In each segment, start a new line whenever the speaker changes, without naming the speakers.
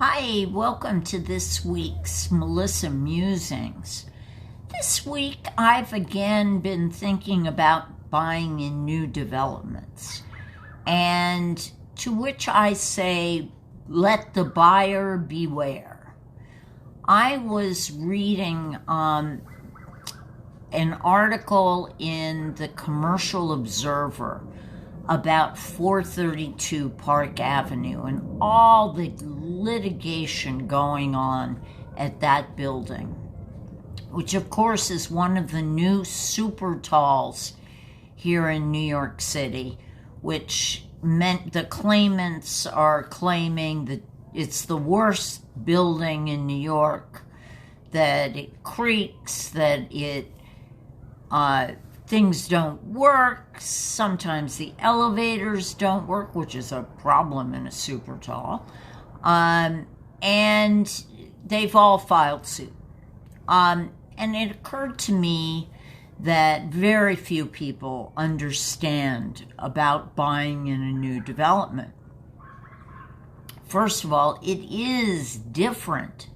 Hi, welcome to this week's Melissa Musings. This week I've again been thinking about buying in new developments, and to which I say, let the buyer beware. I was reading an article in the Commercial Observer about 432 Park Avenue and all the litigation going on at that building, which of course is one of the new super talls here in New York City, which meant the claimants are claiming that it's the worst building in New York, that it creaks, that it things don't work. Sometimes the elevators don't work, which is a problem in a super tall. And they've all filed suit. And it occurred to me that very few people understand about buying in a new development. First of all, it is different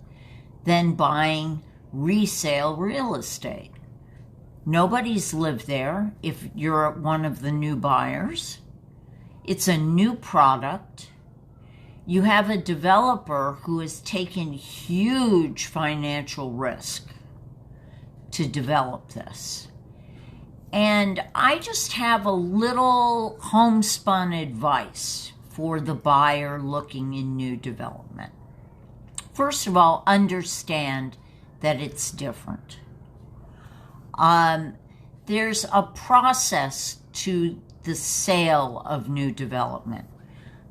than buying resale real estate. Nobody's lived there if you're one of the new buyers. It's a new product. You have a developer who has taken huge financial risk to develop this. And I just have a little homespun advice for the buyer looking in new development. First of all, understand that it's different. There's a process to the sale of new development.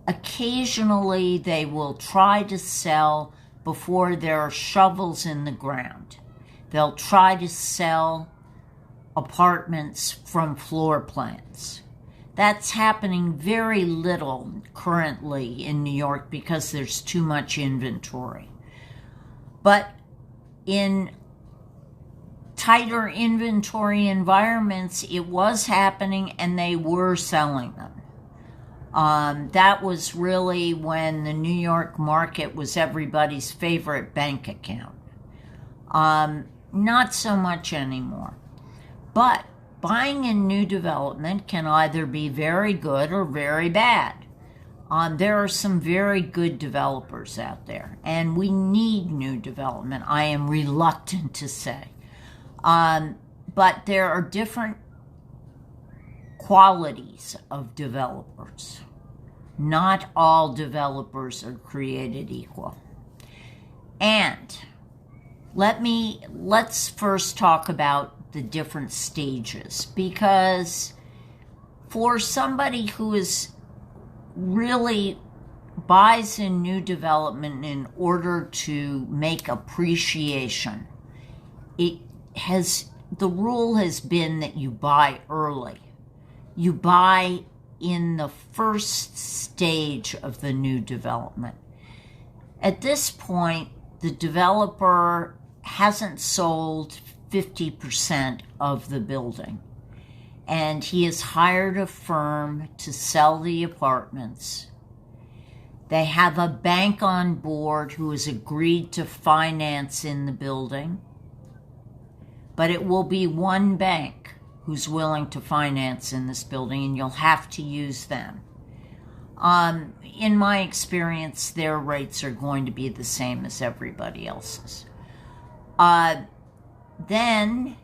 Occasionally, they will try to sell before there are shovels in the ground. They'll try to sell apartments from floor plans. That's happening very little currently in New York because there's too much inventory. But in tighter inventory environments, it was happening and they were selling them. That was really when the New York market was everybody's favorite bank account. Not so much anymore. But buying in new development can either be very good or very bad. There are some very good developers out there, and we need new development, I am reluctant to say. But there are different qualities of developers. Not all developers are created equal. And let's first talk about the different stages, because for somebody who is really buys in new development in order to make appreciation, the rule has been that you buy early. You buy in the first stage of the new development. At this point, the developer hasn't sold 50% of the building, and he has hired a firm to sell the apartments. They have a bank on board who has agreed to finance in the building, but it will be one bank who's willing to finance in this building, and you'll have to use them. In my experience, their rates are going to be the same as everybody else's. Then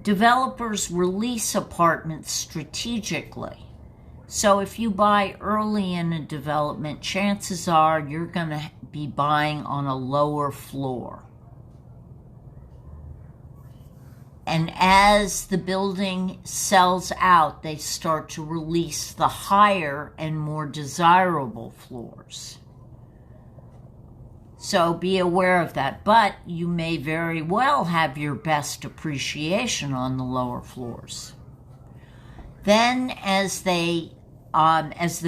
developers release apartments strategically. So if you buy early in a development, chances are you're going to be buying on a lower floor. And as the building sells out, they start to release the higher and more desirable floors. So be aware of that. But you may very well have your best appreciation on the lower floors. Then as the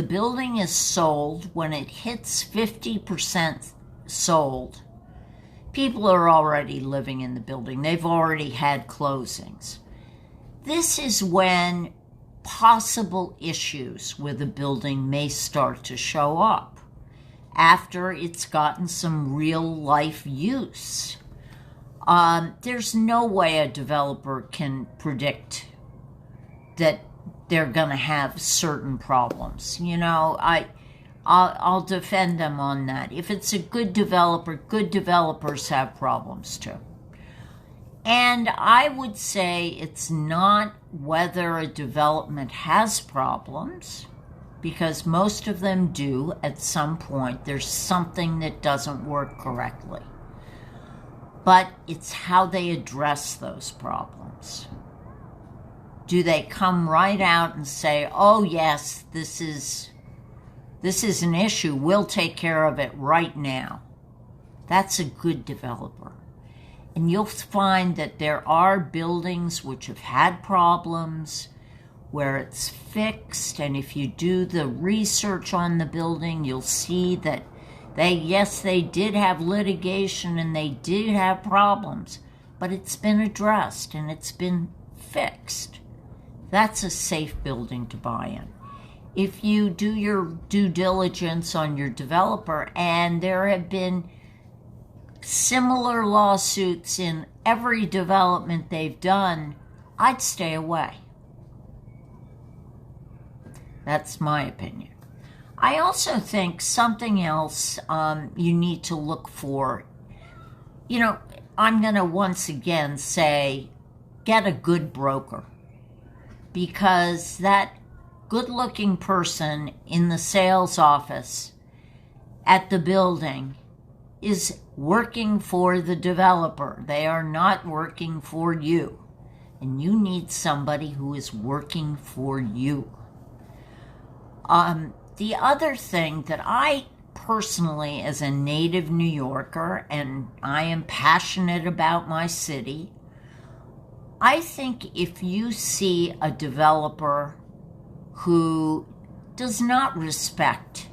building is sold, when it hits 50% sold, people are already living in the building. They've already had closings. This is when possible issues with the building may start to show up. after it's gotten some real life use. There's no way a developer can predict that they're going to have certain problems. You know, I'll defend them on that. If it's a good developer, good developers have problems too. And I would say it's not whether a development has problems, because most of them do at some point. There's something that doesn't work correctly. But it's how they address those problems. Do they come right out and say, oh yes, this is an issue, we'll take care of it right now? That's a good developer. And you'll find that there are buildings which have had problems where it's fixed, and if you do the research on the building, you'll see that they did have litigation and they did have problems, but it's been addressed and it's been fixed. That's a safe building to buy in. If you do your due diligence on your developer and there have been similar lawsuits in every development they've done, I'd stay away. That's my opinion. I also think something else you need to look for, you know, I'm going to once again say, get a good broker. Because that good-looking person in the sales office at the building is working for the developer. They are not working for you. And you need somebody who is working for you. The other thing that I personally, as a native New Yorker, and I am passionate about my city, I think if you see a developer who does not respect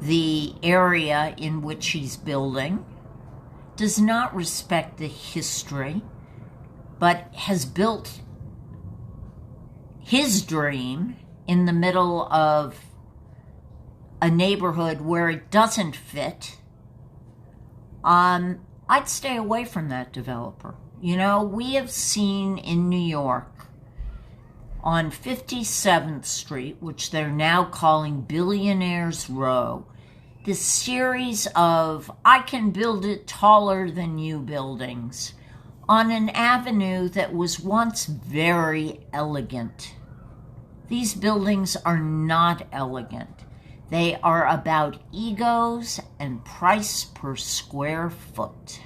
the area in which he's building, does not respect the history, but has built his dream in the middle of a neighborhood where it doesn't fit, I'd stay away from that developer. You know, we have seen in New York on 57th Street, which they're now calling Billionaires Row, this series of I can build it taller than you buildings on an avenue that was once very elegant. These buildings are not elegant. They are about egos and price per square foot.